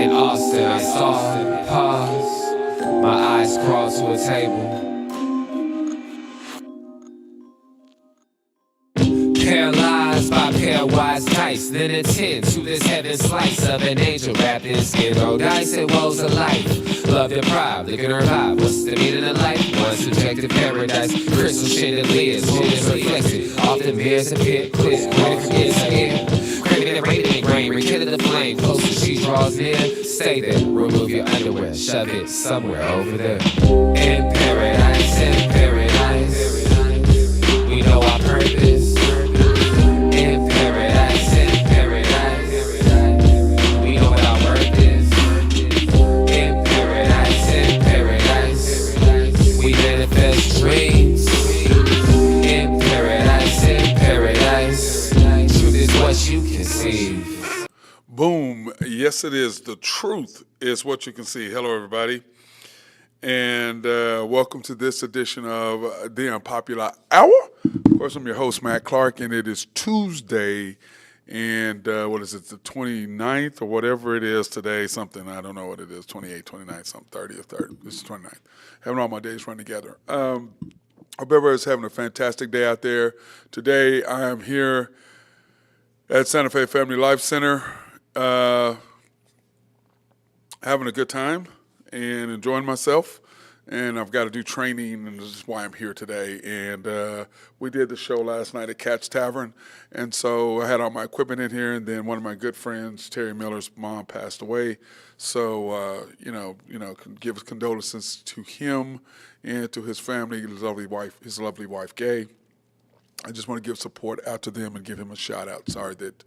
In Austin, I saw, pause, my eyes crawled to a table. Paralyzed by pairwise dice, then attend to this heaven slice of an angel wrapped in skin. Roll dice and woes of life. Love deprived, looking to revive. What's the meaning of life? One subjective paradise. Crystal chandeliers, moments reflected. Often mirrors appear clear. Ready for kids again. Craving and rating in grain, rekindle the flame. Close as she draws near. Stay there, remove your underwear. Shove it somewhere over there. In paradise, in paradise. We know our purpose. Dreams in paradise. Truth is what you conceive. Boom. Yes, it is. The truth is what you can see. Hello, everybody. And welcome to this edition of the Unpopular Hour. Of course, I'm your host, Matt Clark, and it is Tuesday. And what is it, the 29th or whatever it is today? Something, I don't know what it is, 28, 29, something, 30 or 30. This is 29th. Having all my days run together. Hope everybody's having a fantastic day out there. Today, I am here at Santa Fe Family Life Center having a good time and enjoying myself. And I've got to do training, and this is why I'm here today. And we did the show last night at Catch Tavern, and so I had all my equipment in here. And then one of my good friends, Terry Miller's mom, passed away. So give condolences to him and to his family, his lovely wife, Gay. I just want to give support out to them and give him a shout out. Sorry that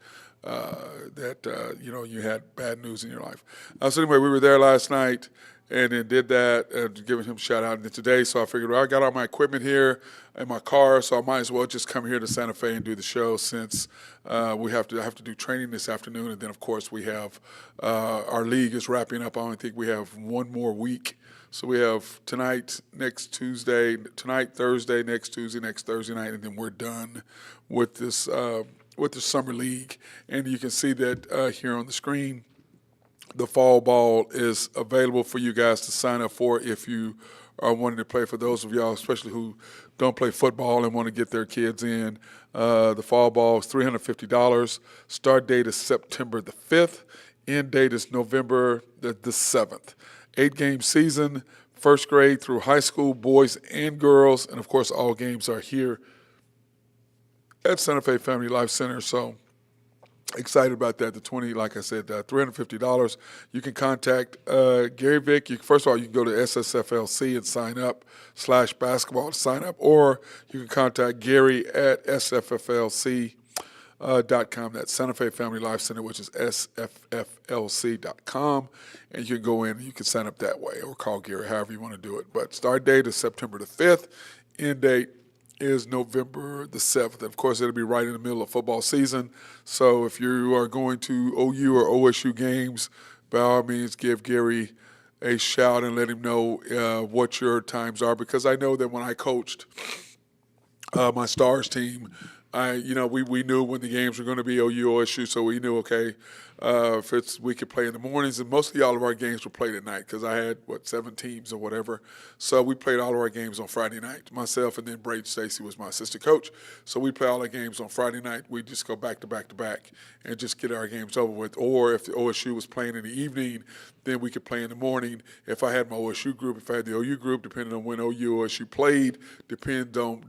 you had bad news in your life. So anyway, we were there last night. And then did that, giving him a shout out. And then today, so I figured, well, I got all my equipment here in my car, so I might as well just come here to Santa Fe and do the show since I have to do training this afternoon. And then, of course, we have our league is wrapping up. I only think we have one more week. So we have tonight, Thursday, next Tuesday, next Thursday night, and then we're done with this the summer league. And you can see that here on the screen. The fall ball is available for you guys to sign up for if you are wanting to play. For those of y'all, especially who don't play football and want to get their kids in, the fall ball is $350. Start date is September the 5th. End date is November the 7th. 8-game season, first grade through high school, boys and girls. And, of course, all games are here at Santa Fe Family Life Center. So excited about that. Like I said, $350. You can contact Gary Vick. First of all, you can go to SSFLC and sign up /basketball to sign up, or you can contact Gary at sfflc.com. That's Santa Fe Family Life Center, which is sfflc.com, and you can go in and you can sign up that way, or call Gary, however you want to do it. But start date is September the 5th. End date is November the 7th. Of course, it'll be right in the middle of football season. So if you are going to OU or OSU games, by all means, give Gary a shout and let him know what your times are. Because I know that when I coached my Stars team, we knew when the games were going to be OU, OSU, so we knew, okay, we could play in the mornings, and mostly all of our games were played at night because I had, 7 teams or whatever. So we played all of our games on Friday night. Myself and then Braden Stacy was my assistant coach. So we play all our games on Friday night. We just go back to back to back and just get our games over with. Or if the OSU was playing in the evening, then we could play in the morning. If I had my OSU group, if I had the OU group, depending on when OU or OSU played, depended on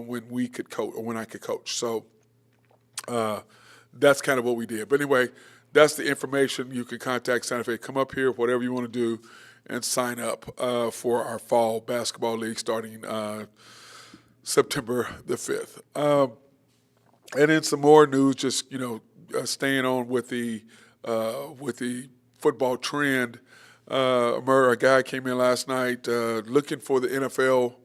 when we could coach or when I could coach. So that's kind of what we did. But anyway, that's the information. You can contact Santa Fe. Come up here, whatever you want to do, and sign up for our fall basketball league starting September the 5th. And then some more news, just staying on with the football trend. A guy came in last night looking for the NFL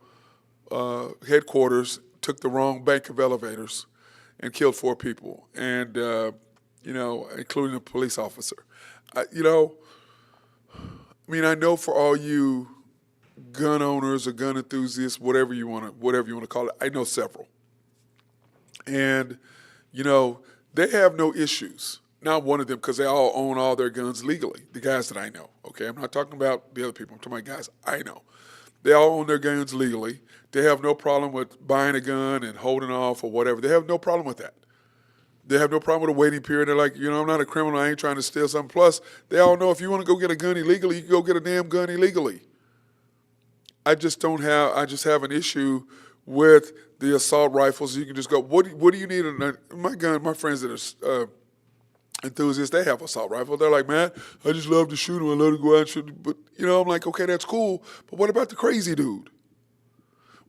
headquarters, took the wrong bank of elevators, and killed 4 people, and including a police officer. I know for all you gun owners or gun enthusiasts, whatever you want to call it, I know several, and they have no issues Not one of them, because they all own all their guns legally. The guys that I know, okay? I'm not talking about the other people. I'm talking about guys I know. They all own their guns legally. They have no problem with buying a gun and holding off or whatever. They have no problem with that. They have no problem with a waiting period. They're like, I'm not a criminal. I ain't trying to steal something. Plus, they all know if you want to go get a gun illegally, you can go get a damn gun illegally. I just have an issue with the assault rifles. You can just go, what do you need? My friends that are enthusiasts, they have assault rifles. They're like, man, I just love to shoot them. I love to go out and shoot. But, I'm like, okay, that's cool. But what about the crazy dude?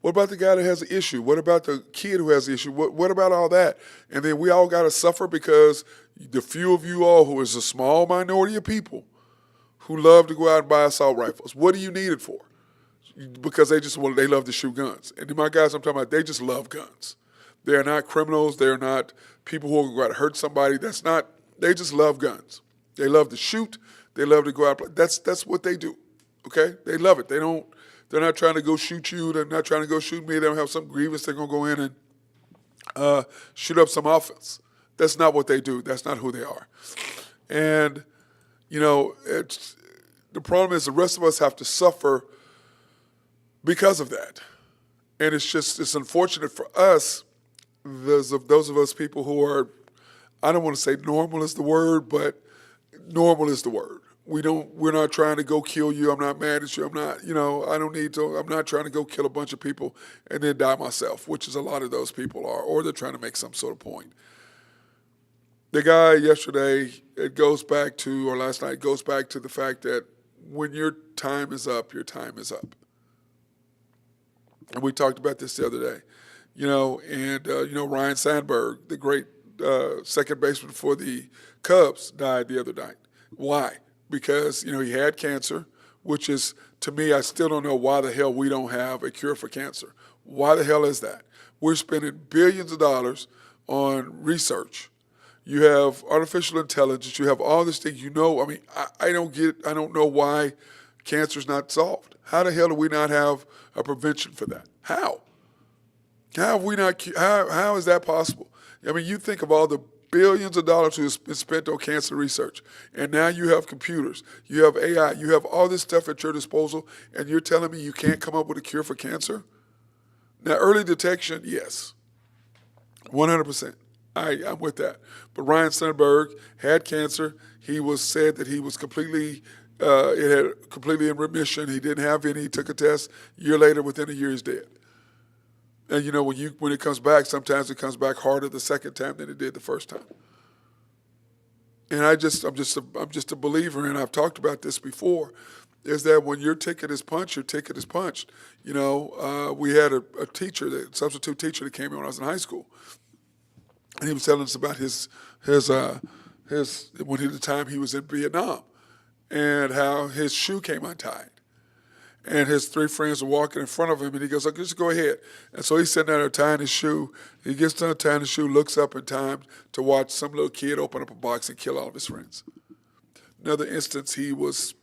What about the guy that has an issue? What about the kid who has an issue? What about all that? And then we all got to suffer because the few of you all who is a small minority of people who love to go out and buy assault rifles. What do you need it for? Because they love to shoot guns. And my guys I'm talking about, they just love guns. They're not criminals. They're not people who are going to hurt somebody. They just love guns. They love to shoot. They love to go out. That's what they do. Okay? They love it. They're not trying to go shoot you. They're not trying to go shoot me. They don't have some grievance. They're going to go in and shoot up some offense. That's not what they do. That's not who they are. And, the problem is the rest of us have to suffer because of that. And it's unfortunate for us, those of us people who are, I don't want to say normal is the word, but normal is the word. We're not trying to go kill you. I'm not mad at you. I'm not trying to go kill a bunch of people and then die myself, which is a lot of those people are, or they're trying to make some sort of point. The guy yesterday, last night, goes back to the fact that when your time is up, your time is up. And we talked about this the other day, Ryan Sandberg, the great second baseman for the Cubs, died the other night. Why? Because, he had cancer, which is, to me, I still don't know why the hell we don't have a cure for cancer. Why the hell is that? We're spending billions of dollars on research. You have artificial intelligence. You have all these things. I don't know why cancer's not solved. How the hell do we not have a prevention for that? How? How is that possible? You think of all the billions of dollars who's been spent on cancer research, and now you have computers, you have AI, you have all this stuff at your disposal, and you're telling me you can't come up with a cure for cancer? Now, early detection, yes, 100%. I'm with that. But Ryan Sandberg had cancer. He was said that he was completely in remission. He didn't have any. He took a test. A year later, within a year, he's dead. And when it comes back, sometimes it comes back harder the second time than it did the first time. And I'm just a believer, and I've talked about this before, is that when your ticket is punched, your ticket is punched. We had a substitute teacher that came in when I was in high school, and he was telling us about the time he was in Vietnam, and how his shoe came untied. And his three friends were walking in front of him, and he goes, just go ahead. And so he's sitting there tying his shoe. He gets done tying his shoe, looks up in time to watch some little kid open up a box and kill all of his friends. Another instance, he was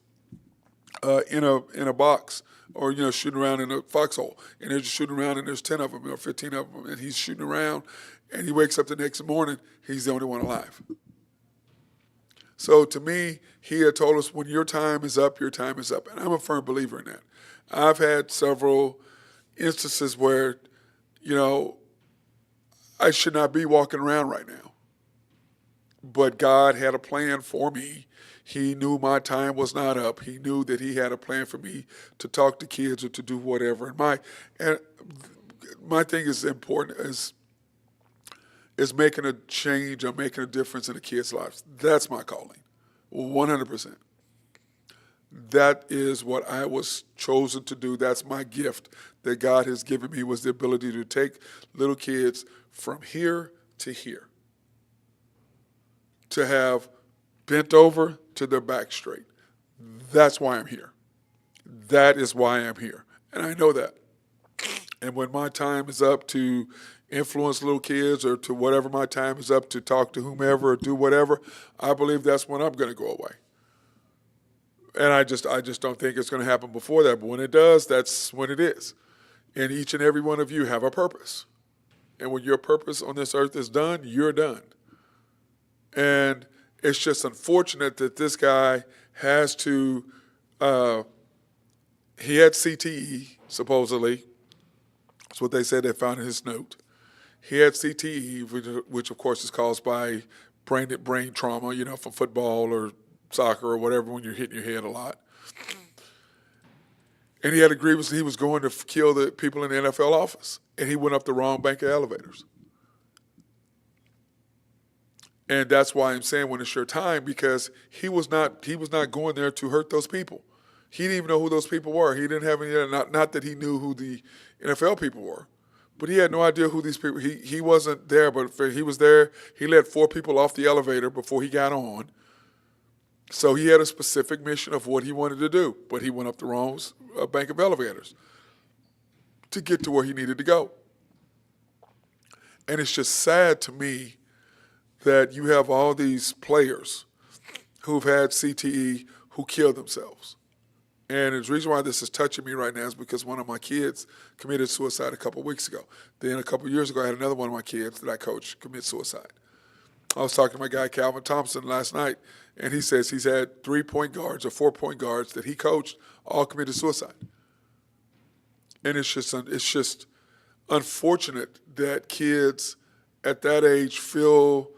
in a box, or shooting around in a foxhole, and they're just shooting around, and there's 10 of them or 15 of them, and he's shooting around, and he wakes up the next morning, he's the only one alive. So to me, he had told us, when your time is up, your time is up. And I'm a firm believer in that. I've had several instances where, I should not be walking around right now. But God had a plan for me. He knew my time was not up. He knew that he had a plan for me to talk to kids or to do whatever. And my thing is important is making a change or making a difference in the kids' lives. That's my calling, 100%. That is what I was chosen to do. That's my gift that God has given me, was the ability to take little kids from here to here, to have bent over to their back straight. That's why I'm here. That is why I'm here. And I know that. And when my time is up to influence little kids, or to whatever my time is up to talk to whomever or do whatever, I believe that's when I'm going to go away. And I just don't think it's going to happen before that. But when it does, that's when it is. And each and every one of you have a purpose. And when your purpose on this earth is done, you're done. And It's just unfortunate that this guy has to. Uh, he had CTE supposedly. That's what they said they found in his note. He had CTE, which of course is caused by brain trauma, from football or soccer or whatever when you're hitting your head a lot. And he had a grievance that he was going to kill the people in the NFL office, and he went up the wrong bank of elevators. And that's why I'm saying when it's your time, because he was not going there to hurt those people. He didn't even know who those people were. He didn't have any. Not that he knew who the NFL people were, but he had no idea who these people. He wasn't there, but he was there. He let 4 people off the elevator before he got on. So he had a specific mission of what he wanted to do, but he went up the wrong bank of elevators to get to where he needed to go. And it's just sad to me that you have all these players who've had CTE who kill themselves. And the reason why this is touching me right now is because one of my kids committed suicide a couple of weeks ago. Then a couple of years ago, I had another one of my kids that I coached commit suicide. I was talking to my guy, Calvin Thompson, last night, and he says he's had 3-point guards or 4-point guards that he coached all committed suicide. And it's just unfortunate that kids at that age feel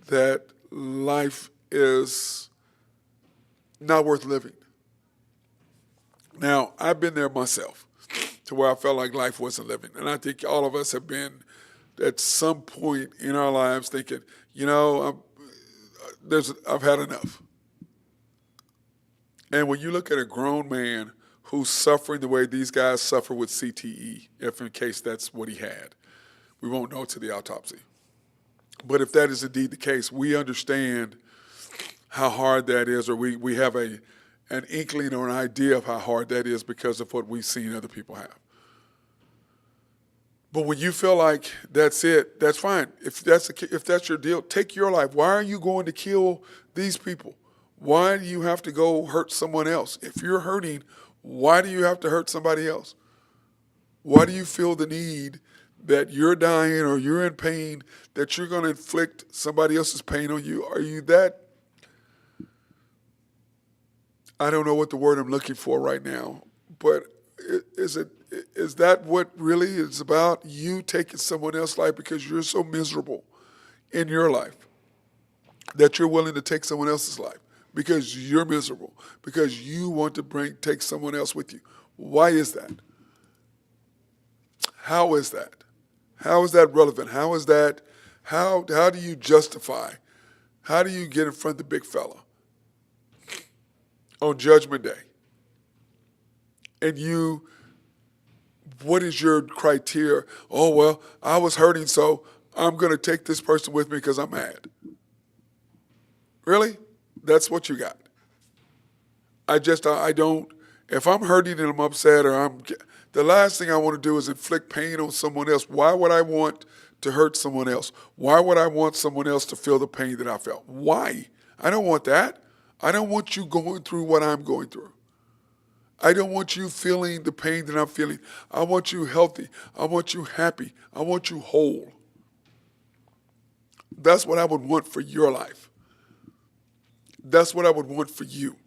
that life is not worth living. Now, I've been there myself to where I felt like life wasn't living. And I think all of us have been at some point in our lives thinking, I've had enough. And when you look at a grown man who's suffering the way these guys suffer with CTE, if in case that's what he had, we won't know to the autopsy. But if that is indeed the case, we understand how hard that is, or we have an inkling or an idea of how hard that is because of what we've seen other people have. But when you feel like that's it, that's fine. If that's your deal, take your life. Why are you going to kill these people? Why do you have to go hurt someone else? If you're hurting, why do you have to hurt somebody else? Why do you feel the need that you're dying or you're in pain, that you're going to inflict somebody else's pain on you? Are you that? I don't know what the word I'm looking for right now, but is that what really is about? You taking someone else's life because you're so miserable in your life that you're willing to take someone else's life because you're miserable, because you want to take someone else with you. Why is that? How is that? How is that relevant? How is that? How do you justify? How do you get in front of the big fella on Judgment Day? And what is your criteria? Oh, well, I was hurting, so I'm going to take this person with me because I'm mad. Really? That's what you got. I don't, if I'm hurting and I'm upset the last thing I want to do is inflict pain on someone else. Why would I want to hurt someone else? Why would I want someone else to feel the pain that I felt? Why? I don't want that. I don't want you going through what I'm going through. I don't want you feeling the pain that I'm feeling. I want you healthy. I want you happy. I want you whole. That's what I would want for your life. That's what I would want for you.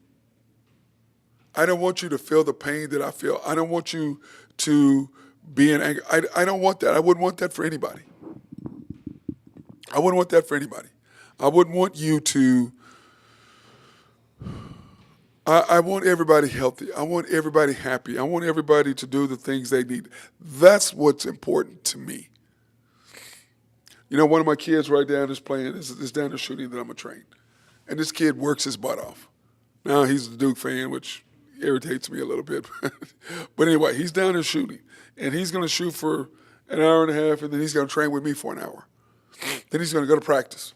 I don't want you to feel the pain that I feel. I don't want you to be in anger. I don't want that. I wouldn't want that for anybody. I wouldn't want that for anybody. I wouldn't want you to... I want everybody healthy. I want everybody happy. I want everybody to do the things they need. That's what's important to me. One of my kids right down is playing, is down there shooting that I'm going to train. And this kid works his butt off. Now he's a Duke fan, which irritates me a little bit. But anyway, he's down there shooting. And he's going to shoot for an hour and a half, and then he's going to train with me for an hour. Then he's going to go to practice.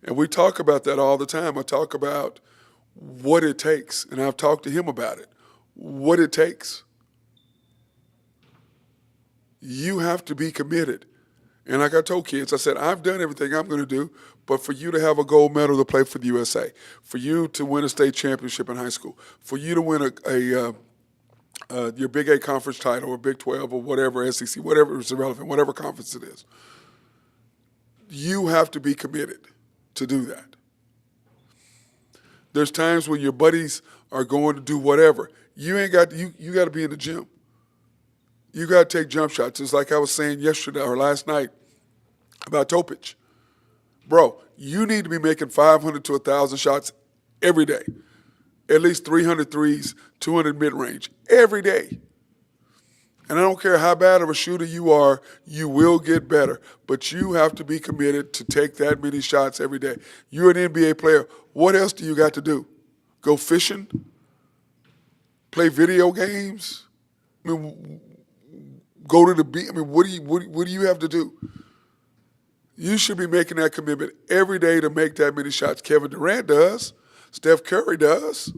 And we talk about that all the time. I talk about what it takes, and I've talked to him about it, what it takes. You have to be committed. And like I told kids, I said, I've done everything I'm going to do, but for you to have a gold medal to play for the USA, for you to win a state championship in high school, for you to win your Big 8 conference title or Big 12 or whatever, SEC, whatever is irrelevant, whatever conference it is, you have to be committed. to do that. There's times when your buddies are going to do whatever. You ain't got you got to be in the gym. You got to take jump shots. It's like I was saying yesterday or last night about Topic. Bro, you need to be making 500 to 1,000 shots every day. At least 300 threes, 200 mid-range every day. And I don't care how bad of a shooter you are, you will get better. But you have to be committed to take that many shots every day. You're an NBA player. What else do you got to do? Go fishing? Play video games? I mean, go to the beach? I mean, what do you have to do? You should be making that commitment every day to make that many shots. Kevin Durant does. Steph Curry does.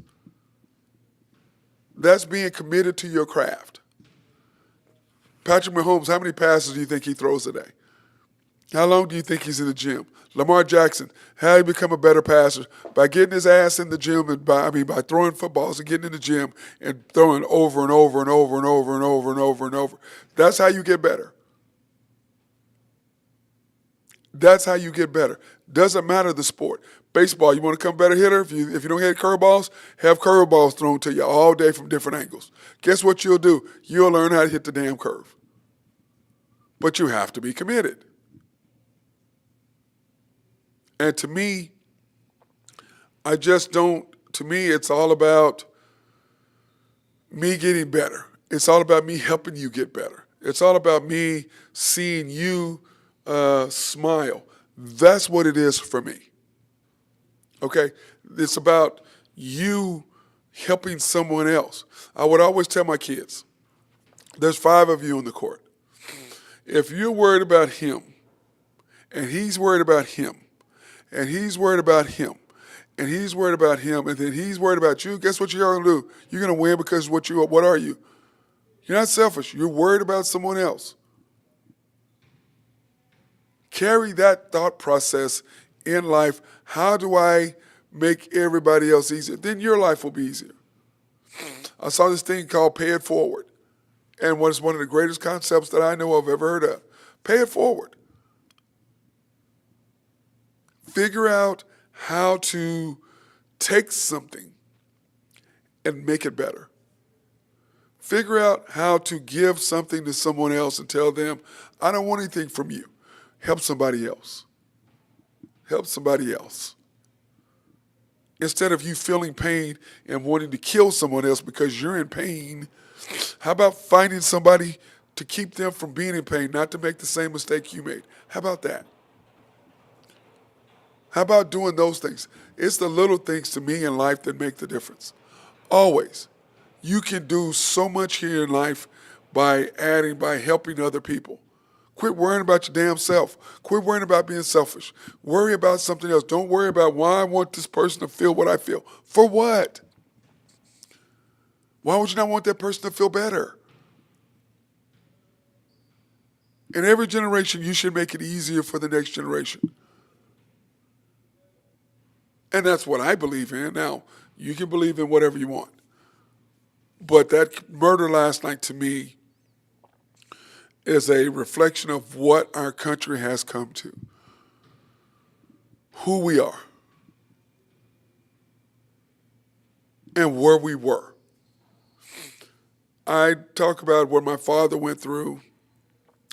That's being committed to your craft. Patrick Mahomes, how many passes do you think he throws a day? How long do you think he's in the gym? Lamar Jackson, how did he become a better passer? By getting his ass in the gym and by throwing footballs and getting in the gym and throwing over and over and over and over and over and over and over. That's how you get better. That's how you get better. Doesn't matter the sport. Baseball, you want to become a better hitter? If you don't hit curveballs, have curveballs thrown to you all day from different angles. Guess what you'll do? You'll learn how to hit the damn curve. But you have to be committed. And to me, to me, it's all about me getting better. It's all about me helping you get better. It's all about me seeing you smile. That's what it is for me. Okay? It's about you helping someone else. I would always tell my kids, there's 5 of you on the court. If you're worried about him, and he's worried about him, and he's worried about him, and he's worried about him, and then he's worried about you, guess what you're going to do? You're going to win because what are you? You're not selfish. You're worried about someone else. Carry that thought process in life. How do I make everybody else easier? Then your life will be easier. I saw this thing called pay it forward. And what is one of the greatest concepts that I know of, ever heard of. Pay it forward. Figure out how to take something and make it better. Figure out how to give something to someone else and tell them, I don't want anything from you. Help somebody else. Help somebody else. Instead of you feeling pain and wanting to kill someone else because you're in pain, how about finding somebody to keep them from being in pain, not to make the same mistake you made? How about that? How about doing those things? It's the little things to me in life that make the difference. Always. You can do so much here in life by helping other people. Quit worrying about your damn self. Quit worrying about being selfish. Worry about something else. Don't worry about why I want this person to feel what I feel. For what? Why would you not want that person to feel better? In every generation, you should make it easier for the next generation. And that's what I believe in. Now, you can believe in whatever you want. But that murder last night to me is a reflection of what our country has come to, who we are, and where we were. I talk about what my father went through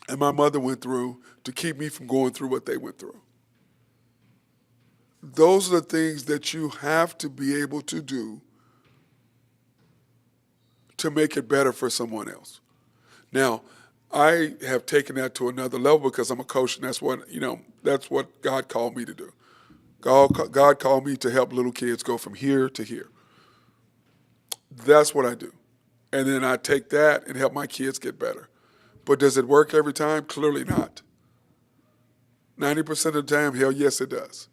and my mother went through to keep me from going through what they went through. Those are the things that you have to be able to do to make it better for someone else. Now, I have taken that to another level because I'm a coach, and that's what God called me to do. God called me to help little kids go from here to here. That's what I do. And then I take that and help my kids get better. But does it work every time? Clearly not. 90% of the time, hell yes, it does.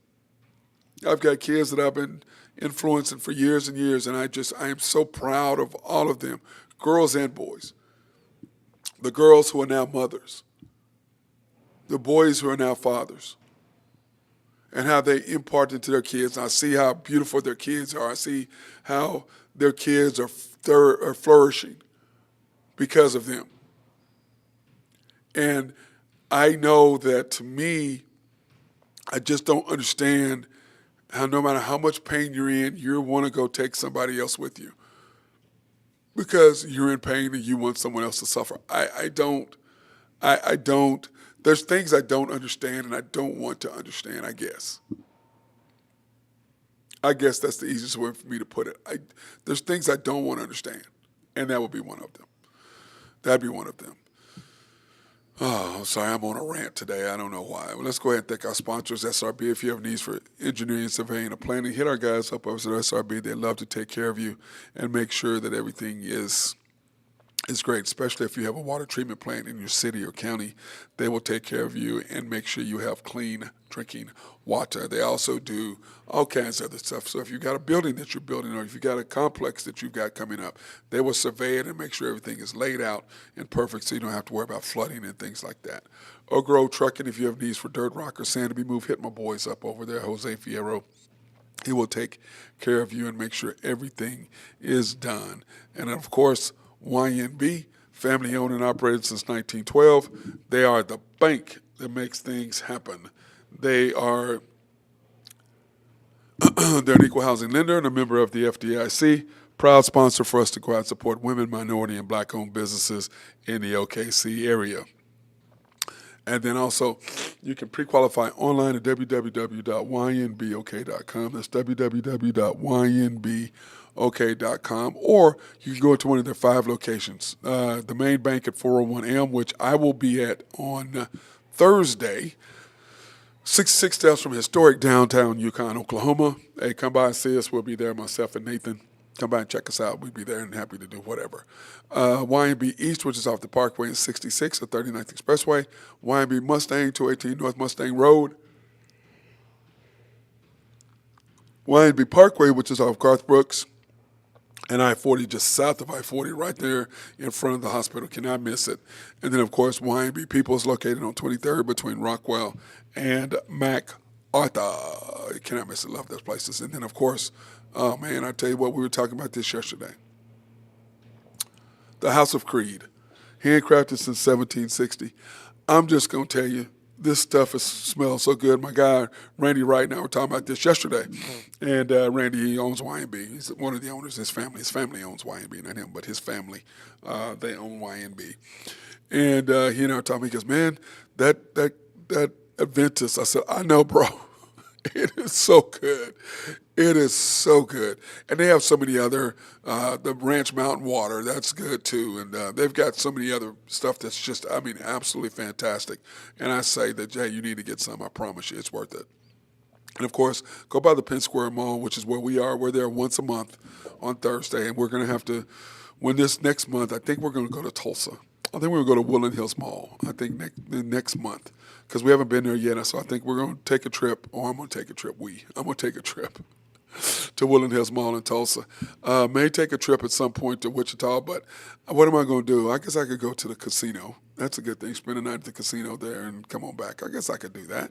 I've got kids that I've been influencing for years and years, and I am so proud of all of them, girls and boys. The girls who are now mothers, the boys who are now fathers, and how they impart into their kids. I see how beautiful their kids are. I see how their kids are flourishing because of them. And I know that to me, I just don't understand how no matter how much pain you're in, you want to go take somebody else with you because you're in pain and you want someone else to suffer. I don't. There's things I don't understand and I don't want to understand. I guess that's the easiest way for me to put it. There's things I don't want to understand, and that would be one of them. That'd be one of them. Oh, sorry, I'm on a rant today. I don't know why. Well, let's go ahead and thank our sponsors, SRB. If you have needs for engineering, surveying, or planning, hit our guys up over at SRB. They'd love to take care of you and make sure that everything is great, especially if you have a water treatment plant in your city or county. They will take care of you and make sure you have clean drinking water. They also do all kinds of other stuff. So if you've got a building that you're building or if you've got a complex that you've got coming up, they will survey it and make sure everything is laid out and perfect so you don't have to worry about flooding and things like that. Oak Grove Trucking, if you have needs for dirt, rock, or sand to be moved, hit my boys up over there, Jose Fierro. He will take care of you and make sure everything is done. And of course, YNB, family owned and operated since 1912. They are the bank that makes things happen. They are they're an equal housing lender and a member of the FDIC. Proud sponsor for us to go out and support women, minority, and black-owned businesses in the OKC area. And then also, you can pre-qualify online at www.ynbok.com. That's www.ynbok.com. Or you can go to one of their 5 locations. The main bank at 401M, which I will be at on Thursday, 66 steps from historic downtown Yukon, Oklahoma. Hey, come by and see us. We'll be there, myself and Nathan. Come by and check us out. We'll be there and happy to do whatever. YNB East, which is off the Parkway and 66 or 39th Expressway. YNB Mustang, 218 North Mustang Road. YNB Parkway, which is off Garth Brooks and I-40, just south of I-40, right there in front of the hospital. Cannot miss it. And then, of course, YNB People is located on 23rd between Rockwell and MacArthur. Cannot miss it. Love those places. And then, of course, oh, man, I tell you what, we were talking about this yesterday. The House of Creed, handcrafted since 1760. I'm just going to tell you, this stuff smells so good. My guy, Randy Wright, and I were talking about this yesterday. And Randy, he owns YNB. He's one of the owners. His family owns YNB, not him, but his family. They own YNB. And he and I were talking, he goes, man, that Adventus. I said, I know, bro. It is so good. It is so good. And they have so many other, the Ranch Mountain Water, that's good too. And they've got so many other stuff that's just, I mean, absolutely fantastic. And I say that, Jay, you need to get some. I promise you, it's worth it. And of course, go by the Penn Square Mall, which is where we are. We're there once a month on Thursday. And we're going to have to, when this next month, I think we're going to go to Tulsa. I think we're going to go to Woodland Hills Mall, I think next month, because we haven't been there yet. So I think we're going to take a trip, or I'm going to take a trip. I'm going to take a trip to Woodland Hills Mall in Tulsa. May take a trip at some point to Wichita, but what am I going to do? I guess I could go to the casino. That's a good thing. Spend a night at the casino there and come on back. I guess I could do that.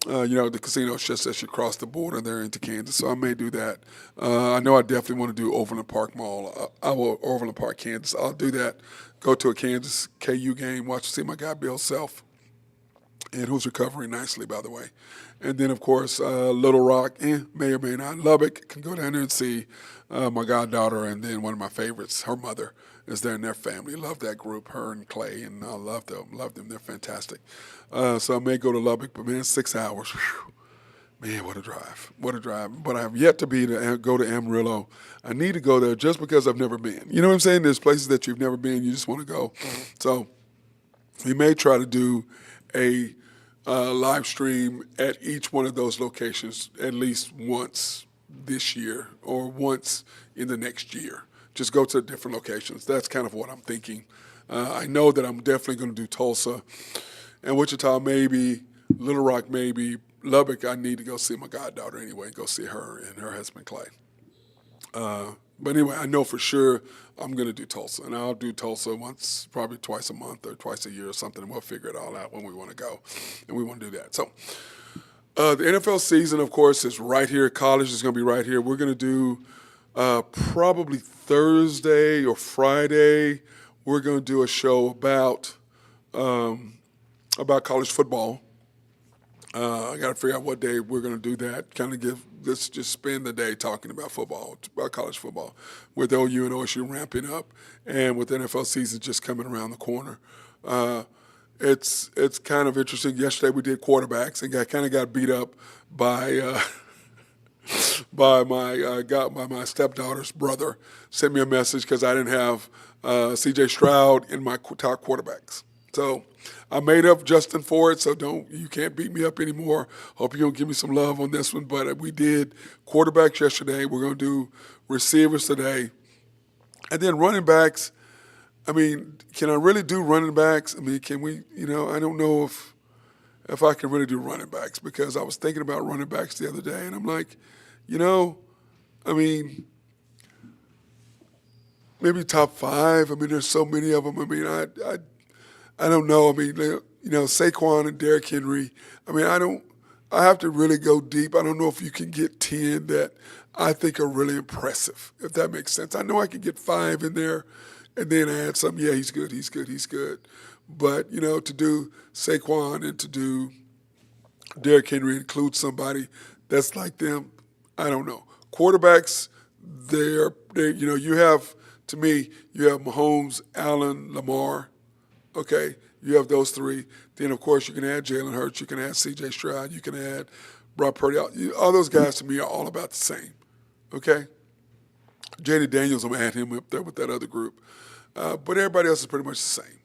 The casino is just as you cross the border there into Kansas, so I may do that. I know I definitely want to do Overland Park Mall. I will Overland Park, Kansas. I'll do that. Go to a Kansas KU game, see my guy Bill Self, and who's recovering nicely, by the way. And then, of course, Little Rock, may or may not. Lubbock, can go down there and see my goddaughter, and then one of my favorites, her mother, is there in their family. Love that group, her and Clay, and I love them. They're fantastic. So I may go to Lubbock, but man, 6 hours. Whew. Man, what a drive. But I have yet to go to Amarillo. I need to go there just because I've never been. You know what I'm saying? There's places that you've never been, you just want to go. So we may try to do a live stream at each one of those locations at least once this year or once in the next year. Just go to different locations. That's kind of what I'm thinking. I know that I'm definitely going to do Tulsa and Wichita, maybe, Little Rock, maybe. Lubbock, I need to go see my goddaughter anyway, go see her and her husband, Clay. But anyway, I know for sure I'm going to do Tulsa, and I'll do Tulsa once, probably twice a month or twice a year or something, and we'll figure it all out when we want to go, and we want to do that. So the NFL season, of course, is right here. College is going to be right here. We're going to do probably Thursday or Friday. We're going to do a show about college football. I got to figure out what day we're going to do that. Kind of let's just spend the day talking about football, about college football, with OU and OSU ramping up, and with NFL season just coming around the corner. Uh, it's kind of interesting. Yesterday we did quarterbacks and got beat up by by my stepdaughter's brother. Sent me a message because I didn't have C.J. Stroud in my top quarterbacks. So I made up Justin for it. So you can't beat me up anymore. Hope you'll give me some love on this one. But we did quarterbacks yesterday. We're going to do receivers today, and then running backs. I mean, can I really do running backs? I mean, can we? I don't know if I can really do running backs because I was thinking about running backs the other day, and I'm like, I mean, maybe top five. I mean, there's so many of them. I mean, I don't know. I mean, Saquon and Derrick Henry. I mean, I have to really go deep. I don't know if you can get 10 that I think are really impressive, if that makes sense. I know I can get 5 in there and then add something. Yeah, he's good, he's good, he's good. But, to do Saquon and to do Derrick Henry, include somebody that's like them, I don't know. Quarterbacks, you have, to me, you have Mahomes, Allen, Lamar, okay? You have those three. Then, of course, you can add Jalen Hurts. You can add C.J. Stroud. You can add Brock Purdy. All those guys, to me, are all about the same, okay? J.D. Daniels, I'm going to add him up there with that other group. But everybody else is pretty much the same.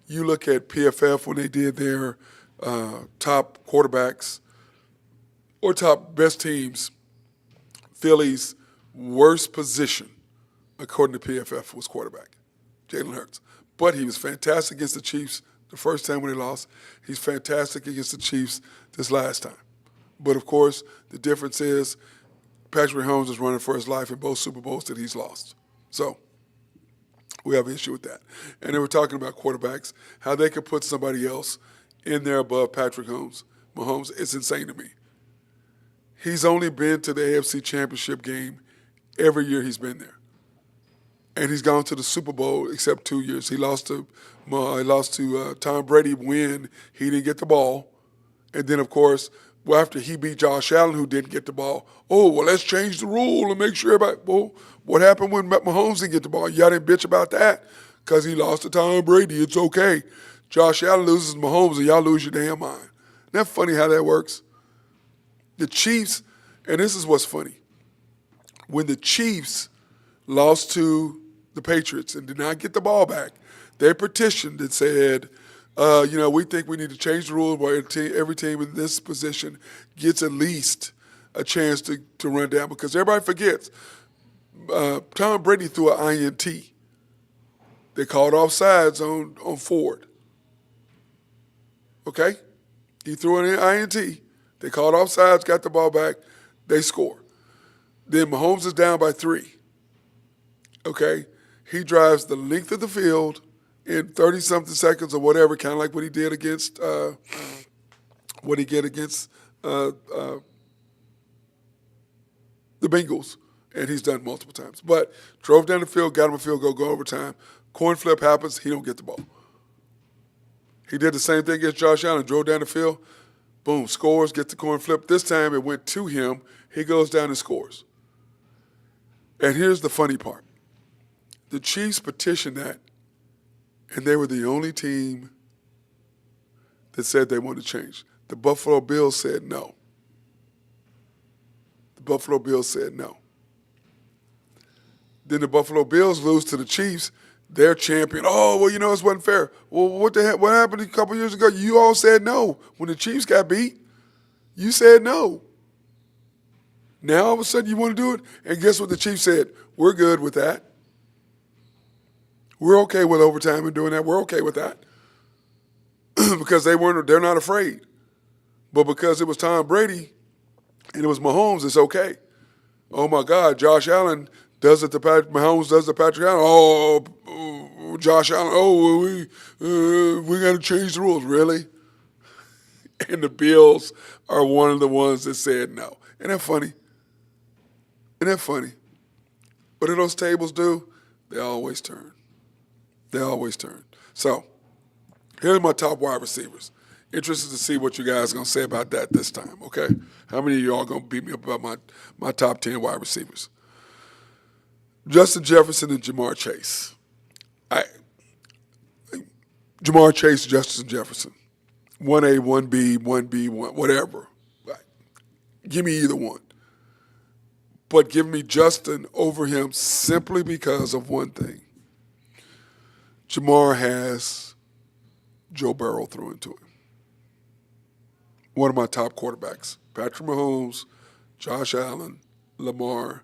You look at PFF when they did their top quarterbacks or top best teams, Philly's worst position, according to PFF, was quarterback, Jalen Hurts. But he was fantastic against the Chiefs the first time when they lost. He's fantastic against the Chiefs this last time. But, of course, the difference is Patrick Mahomes is running for his life in both Super Bowls that he's lost. So we have an issue with that. And then we're talking about quarterbacks, how they could put somebody else in there above Patrick Mahomes. It's insane to me. He's only been to the AFC Championship game every year he's been there. And he's gone to the Super Bowl except 2 years. He lost to Tom Brady when he didn't get the ball. And then, of course, after he beat Josh Allen, who didn't get the ball, let's change the rule and make sure everybody, what happened when Mahomes didn't get the ball? Y'all didn't bitch about that because he lost to Tom Brady. It's okay. Josh Allen loses to Mahomes and y'all lose your damn mind. Isn't that funny how that works? The Chiefs, and this is what's funny, when the Chiefs lost to the Patriots and did not get the ball back, they petitioned and said, we think we need to change the rules where every team in this position gets at least a chance to run down because everybody forgets Tom Brady threw an INT. They called offsides on Ford. Okay? He threw an INT. They called offsides, got the ball back, they score. Then Mahomes is down by 3. Okay? He drives the length of the field in 30-something seconds or whatever, kind of like what he did against the Bengals, and he's done multiple times. But drove down the field, got him a field goal, go overtime. Coin flip happens, he don't get the ball. He did the same thing against Josh Allen, drove down the field, boom, scores, gets the coin flip. This time it went to him. He goes down and scores. And here's the funny part. The Chiefs petitioned that, and they were the only team that said they wanted to change. The Buffalo Bills said no. The Buffalo Bills said no. Then the Buffalo Bills lose to the Chiefs. They're champion. It wasn't fair. Well, what the heck? What happened a couple years ago? You all said no. When the Chiefs got beat, you said no. Now all of a sudden you want to do it? And guess what the Chiefs said? We're good with that. We're okay with overtime and doing that. We're okay with that. Because they're not afraid. But because it was Tom Brady and it was Mahomes, it's okay. Oh my God, Josh Allen does it to Mahomes does it to Patrick Allen. Josh Allen, we got to change the rules. Really? And the Bills are one of the ones that said no. Isn't that funny? Isn't that funny? What do those tables do? They always turn. They always turn. So, here's my top wide receivers Interested to see what you guys are going to say about that this time, okay? How many of y'all going to beat me up about my top 10 wide receivers? Justin Jefferson and Jamar Chase. Jamar Chase, Justin Jefferson. 1A, 1B, 1B, 1, whatever. Give me either one. But give me Justin over him simply because of one thing. Jamar has Joe Burrow thrown into him. One of my top quarterbacks. Patrick Mahomes, Josh Allen, Lamar,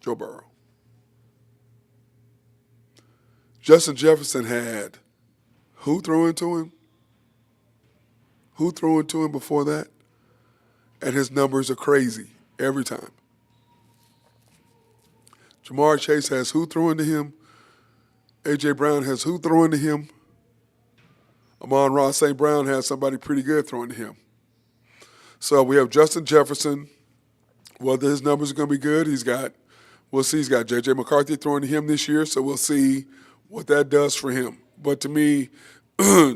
Joe Burrow. Justin Jefferson had who throw into him? Who threw into him before that? And his numbers are crazy every time. Jamar Chase has who throw into him? A.J. Brown has who throw into him? Amon-Ra St. Brown has somebody pretty good throwing to him. So we have Justin Jefferson. Whether his numbers are going to be good, we'll see. He's got J.J. McCarthy throwing to him this year, so we'll see what that does for him. But to me,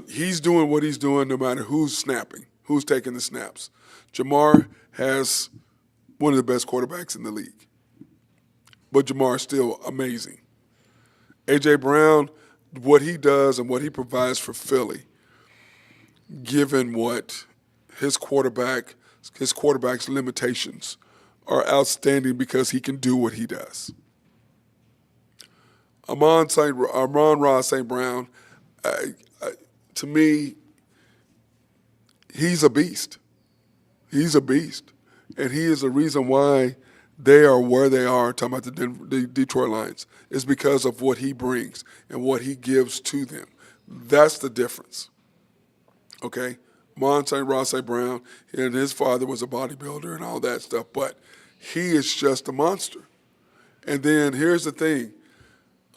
he's doing what he's doing no matter who's snapping, who's taking the snaps. Jamar has one of the best quarterbacks in the league. But Jamar's still amazing. A.J. Brown, what he does and what he provides for Philly, given what his quarterback's limitations are outstanding because he can do what he does. Amon-Ra St. Brown, to me, he's a beast. He's a beast. And he is the reason why they are where they are, talking about the Detroit Lions, is because of what he brings and what he gives to them. That's the difference. Okay? Amon-Ra St. Brown, and his father was a bodybuilder and all that stuff, but he is just a monster. And then here's the thing.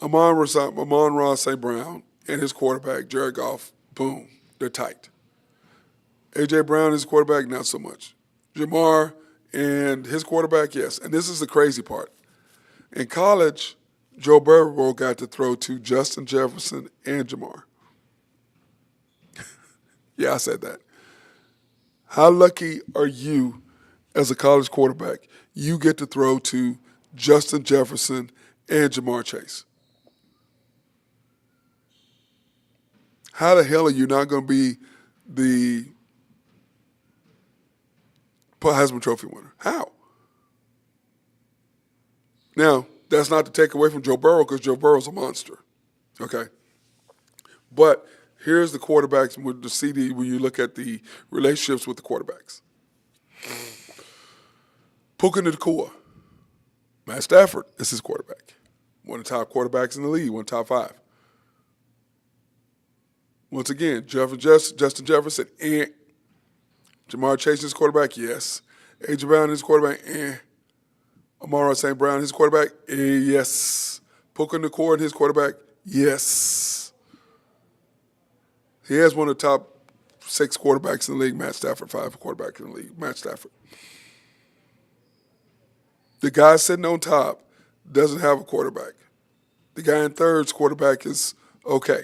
Amon-Ra St. Brown and his quarterback, Jared Goff, boom, they're tight. A.J. Brown, his quarterback, not so much. Jamar and his quarterback, yes. And this is the crazy part. In college, Joe Burrow got to throw to Justin Jefferson and Jamar. Yeah, I said that. How lucky are you as a college quarterback? You get to throw to Justin Jefferson and Jamar Chase. How the hell are you not going to be the Heisman Trophy winner? How? Now, that's not to take away from Joe Burrow because Joe Burrow's a monster, okay? But here's the quarterbacks with the CD when you look at the relationships with the quarterbacks. Puka Nacua, Matt Stafford is his quarterback. One of the top quarterbacks in the league, one of the top 5. Once again, Justin Jefferson, Jamar Chase, his quarterback, yes. A.J. Brown, his quarterback, Amon-Ra St. Brown, his quarterback, yes. Puka Nacua, his quarterback, yes. He has one of the top 6 quarterbacks in the league, Matt Stafford, 5 quarterbacks in the league, Matt Stafford. The guy sitting on top doesn't have a quarterback. The guy in third's quarterback is okay.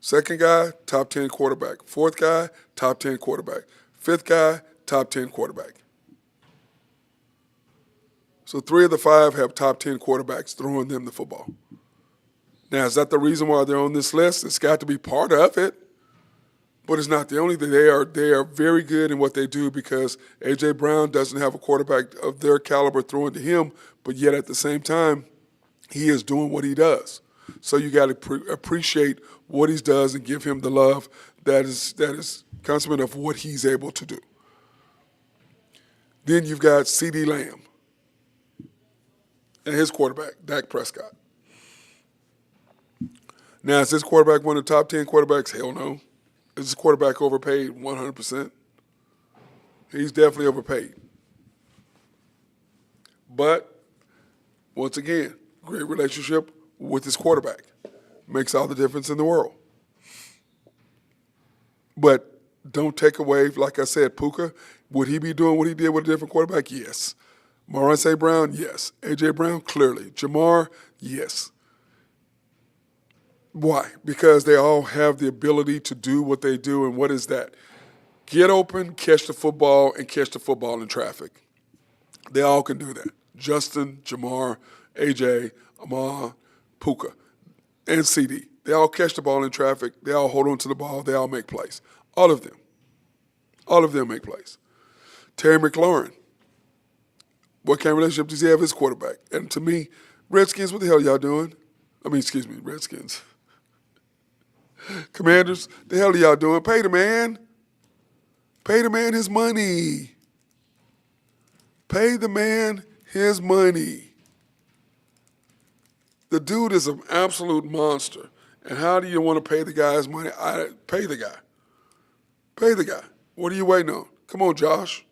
Second guy, top 10 quarterback. Fourth guy, top 10 quarterback. Fifth guy, top 10 quarterback. So 3 of the 5 have top 10 quarterbacks throwing them the football. Now, is that the reason why they're on this list? It's got to be part of it, but it's not the only thing. They are very good in what they do because A.J. Brown doesn't have a quarterback of their caliber throwing to him, but yet at the same time, he is doing what he does. So you got to appreciate what he does and give him the love that is consummate of what he's able to do. Then you've got C.D. Lamb and his quarterback, Dak Prescott. Now, is this quarterback one of the top 10 quarterbacks? Hell no. Is this quarterback overpaid? 100%. He's definitely overpaid. But, once again, great relationship with his quarterback. Makes all the difference in the world. But don't take away, like I said, Puka, would he be doing what he did with a different quarterback? Yes. Amon-Ra St. Brown, yes. A.J. Brown, clearly. Jamar, yes. Why? Because they all have the ability to do what they do, and what is that? Get open, catch the football, and catch the football in traffic. They all can do that. Justin, Jamar, AJ, Amar, Puka, and CD. They all catch the ball in traffic. They all hold on to the ball. They all make plays. All of them. All of them make plays. Terry McLaurin. What kind of relationship does he have with his quarterback? And to me, Redskins, what the hell y'all doing? Excuse me, Redskins. Commanders, the hell are y'all doing? Pay the man. Pay the man his money. Pay the man his money. The dude is an absolute monster. And how do you want to pay the guy his money? Pay the guy. Pay the guy. What are you waiting on? Come on, Josh.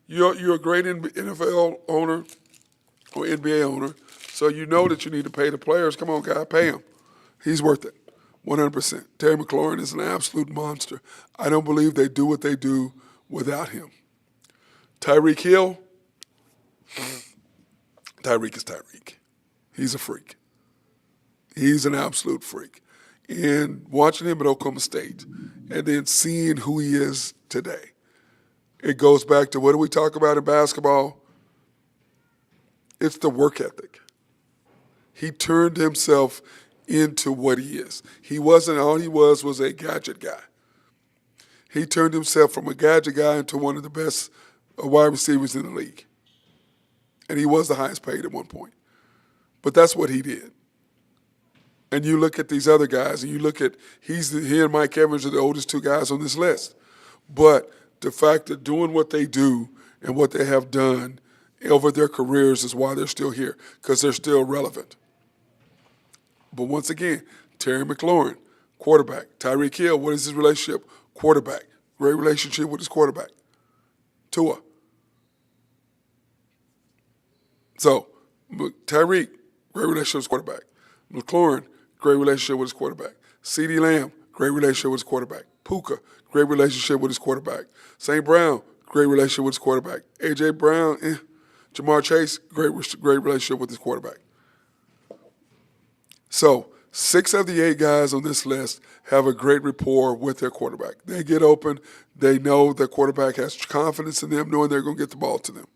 You're a great NFL owner or NBA owner, so you know that you need to pay the players. Come on, guy, pay him. He's worth it, 100%. Terry McLaurin is an absolute monster. I don't believe they do what they do without him. Tyreek Hill, Tyreek is Tyreek. He's a freak. He's an absolute freak. And watching him at Oklahoma State and then seeing who he is today, it goes back to what do we talk about in basketball? It's the work ethic. He turned himself into what he is. He wasn't, all he was a gadget guy. He turned himself from a gadget guy into one of the best wide receivers in the league. And he was the highest paid at one point. But that's what he did. And you look at these other guys, and you look at, he and Mike Evans are the oldest two guys on this list. But the fact that doing what they do and what they have done over their careers is why they're still here, because they're still relevant. But once again, Terry McLaurin, quarterback. Tyreek Hill, what is his relationship? Quarterback. Great relationship with his quarterback. Tua. So, Tyreek, great relationship with his quarterback. McLaurin, great relationship with his quarterback. CeeDee Lamb, great relationship with his quarterback. Puka, great relationship with his quarterback. St. Brown, great relationship with his quarterback. A.J. Brown, Jamar Chase, great relationship with his quarterback. So 6 of the 8 guys on this list have a great rapport with their quarterback. They get open. They know their quarterback has confidence in them, knowing they're going to get the ball to them.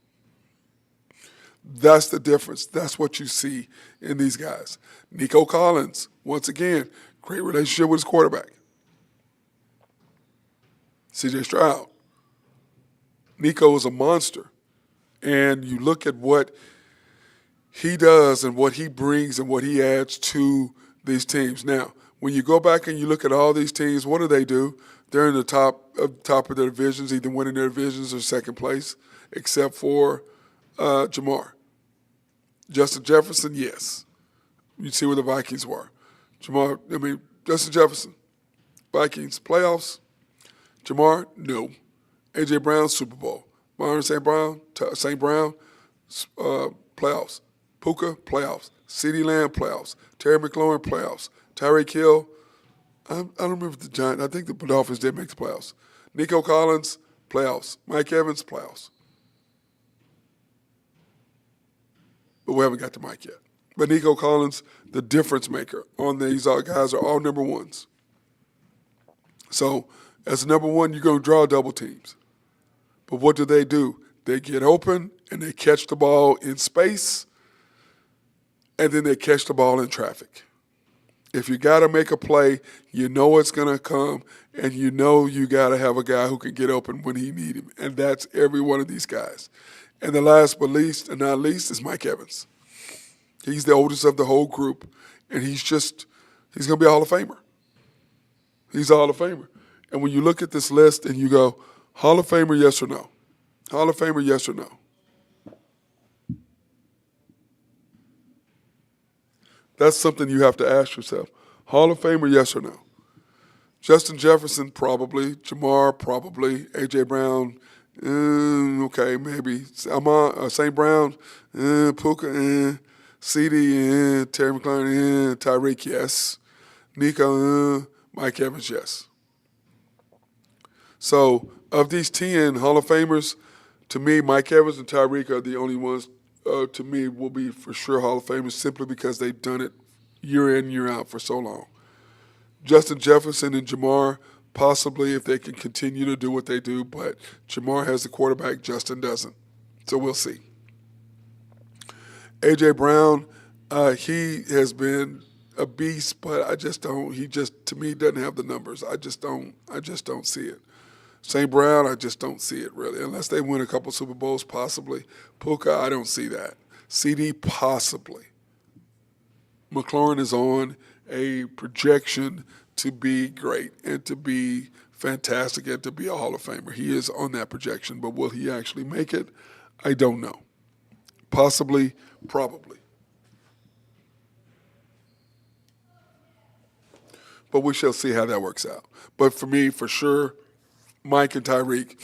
That's the difference. That's what you see in these guys. Nico Collins, once again, great relationship with his quarterback. C.J. Stroud. Nico is a monster. And you look at what he does and what he brings and what he adds to these teams. Now, when you go back and you look at all these teams, what do? They're in the top of their divisions, either winning their divisions or second place, except for Jamar. Justin Jefferson, yes. You see where the Vikings were. Justin Jefferson, Vikings, playoffs. Jamar, no. A.J. Brown, Super Bowl. Myron St. Brown, playoffs. Puka, playoffs. CeeDee Lamb, playoffs. Terry McLaurin, playoffs. Tyreek Hill, I don't remember if the Giants, I think the Dolphins did make the playoffs. Nico Collins, playoffs. Mike Evans, playoffs. But we haven't got to Mike yet. But Nico Collins, the difference maker on these guys are all number ones. So as a number one, you're going to draw double teams. But what do? They get open and they catch the ball in space, and then they catch the ball in traffic. If you got to make a play, you know it's going to come, and you know you got to have a guy who can get open when he need him, and that's every one of these guys. And the last but not least is Mike Evans. He's the oldest of the whole group, and he's going to be a Hall of Famer. He's a Hall of Famer. And when you look at this list and you go, Hall of Famer, yes or no? Hall of Famer, yes or no? That's something you have to ask yourself. Hall of Famer, yes or no? Justin Jefferson, probably. Jamar, probably. A.J. Brown, okay, maybe. St. Brown, Puka, CeeDee, Terry McLaurin, Tyreek, yes. Nico, Mike Evans, yes. So of these 10 Hall of Famers, to me, Mike Evans and Tyreek are the only ones, to me, will be for sure Hall of Famers simply because they've done it year in, year out for so long. Justin Jefferson and Jamar, possibly if they can continue to do what they do, but Jamar has the quarterback, Justin doesn't. So we'll see. A.J. Brown, he has been a beast, but I just don't. He just to me doesn't have the numbers. I just don't. I just don't see it. St. Brown, I just don't see it really, unless they win a couple Super Bowls, possibly. Puka, I don't see that. CD, possibly. McLaurin is on a projection to be great and to be fantastic and to be a Hall of Famer. He is on that projection, but will he actually make it? I don't know. Possibly, probably. But we shall see how that works out. But for me, for sure, Mike and Tyreek,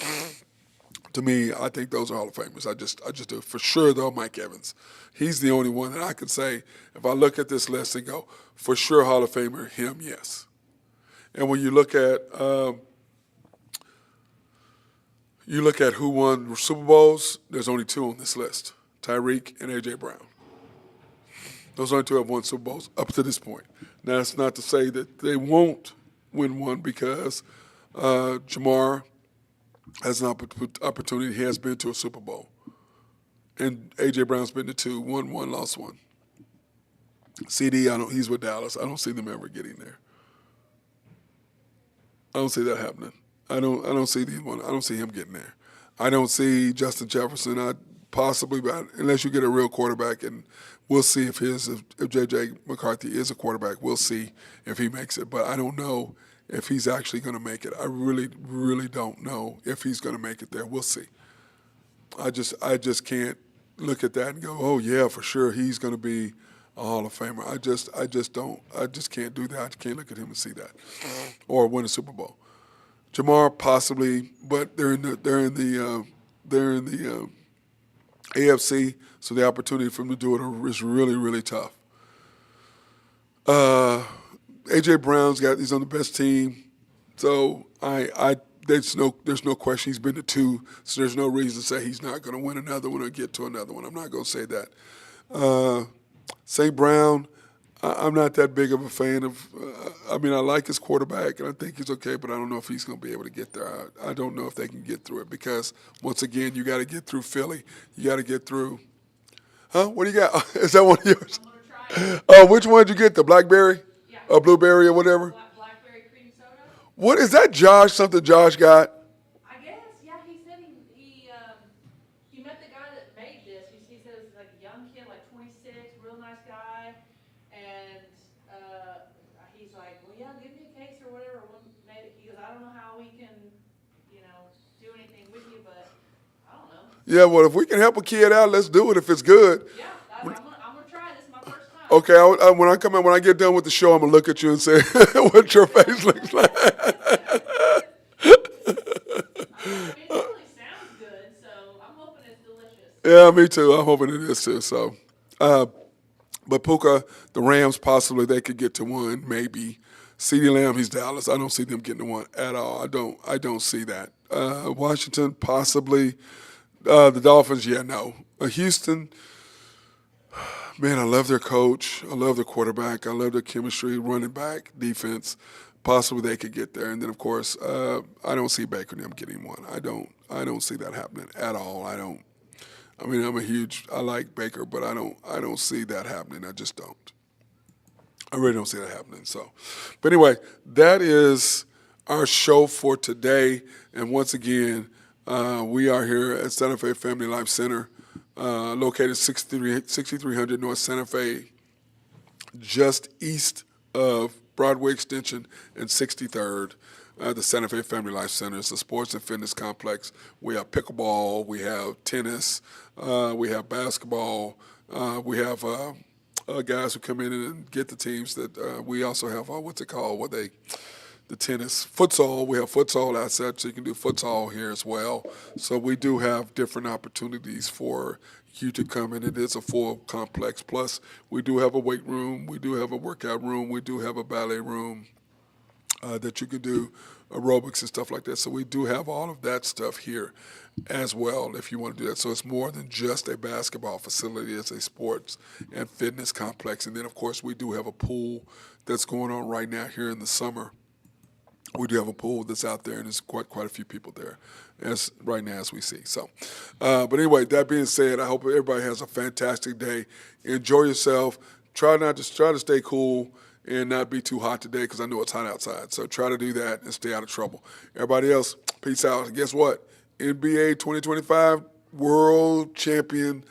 to me, I think those are Hall of Famers. I just do. For sure, though, Mike Evans. He's the only one that I can say, if I look at this list and go, for sure Hall of Famer, him, yes. And when you look at who won Super Bowls, there's only two on this list, Tyreek and A.J. Brown. Those only two have won Super Bowls up to this point. Now, that's not to say that they won't win one because Jamar has an opportunity. He has been to a Super Bowl. And A.J. Brown's been to two, won one, lost one. CD, he's with Dallas. I don't see them ever getting there. I don't see that happening. I don't see him getting there. I don't see Justin Jefferson. Possibly, but unless you get a real quarterback, and we'll see if J.J. McCarthy is a quarterback, we'll see if he makes it. But I don't know if he's actually going to make it. I really, really don't know if he's going to make it there. We'll see. I just can't look at that and go, oh yeah, for sure he's going to be a Hall of Famer. I just can't do that. I can't look at him and see that, or win a Super Bowl. Jamar possibly, but they're in the AFC, so the opportunity for him to do it is really, really tough. A.J. he's on the best team, so there's no question he's been to two, so there's no reason to say he's not going to win another one or get to another one. I'm not going to say that. St. Brown, I'm not that big of a fan of. I like his quarterback, and I think he's okay, but I don't know if he's going to be able to get there. I don't know if they can get through it because, once again, you got to get through Philly. You got to get through. Huh? What do you got? Is that one of yours? Oh, which one did you get? The blackberry? Yeah. Or blueberry or whatever? Blackberry cream soda? What is that, Josh? Something Josh got? I guess, yeah. He said he met the guy that made this. He said it was like a young kid, like 26, real nice guy, and he's like, well, yeah, give me a case or whatever. Maybe he goes, I don't know how we can, do anything with you, but I don't know. Yeah, well, if we can help a kid out, let's do it if it's good. Yeah, I'm gonna try. This is my first time. Okay, when I get done with the show, I'm gonna look at you and say what your face looks like. It really sounds good, so I'm hoping it's delicious. Yeah, me too. I'm hoping it is too. So, but Puka, the Rams possibly they could get to one, maybe. CeeDee Lamb, he's Dallas. I don't see them getting to one at all. I don't see that. Washington possibly. The Dolphins, yeah, no. Houston. Man, I love their coach. I love their quarterback. I love their chemistry, running back, defense. Possibly they could get there. And then, of course, I don't see Baker and them getting one. I don't see that happening at all. I like Baker, but I don't see that happening. I just don't. I really don't see that happening. So, but anyway, that is our show for today. And once again, we are here at Santa Fe Family Life Center. Located 6300 North Santa Fe, just east of Broadway Extension and 63rd. The Santa Fe Family Life Center is a sports and fitness complex. We have pickleball, we have tennis, we have basketball, we have guys who come in and get the teams that we also have, the tennis, futsal. We have futsal outside, so you can do futsal here as well. So we do have different opportunities for you to come in. It is a full complex. Plus, we do have a weight room. We do have a workout room. We do have a ballet room. that you can do aerobics and stuff like that. So we do have all of that stuff here as well if you want to do that. So it's more than just a basketball facility. It's a sports and fitness complex. And then, of course, we do have a pool that's going on right now here in the summer. We do have a pool that's out there, and there's quite a few people there as right now as we see. So, but anyway, that being said, I hope everybody has a fantastic day. Enjoy yourself. Try to stay cool and not be too hot today because I know it's hot outside. So try to do that and stay out of trouble. Everybody else, peace out. And guess what? NBA 2025 World Champion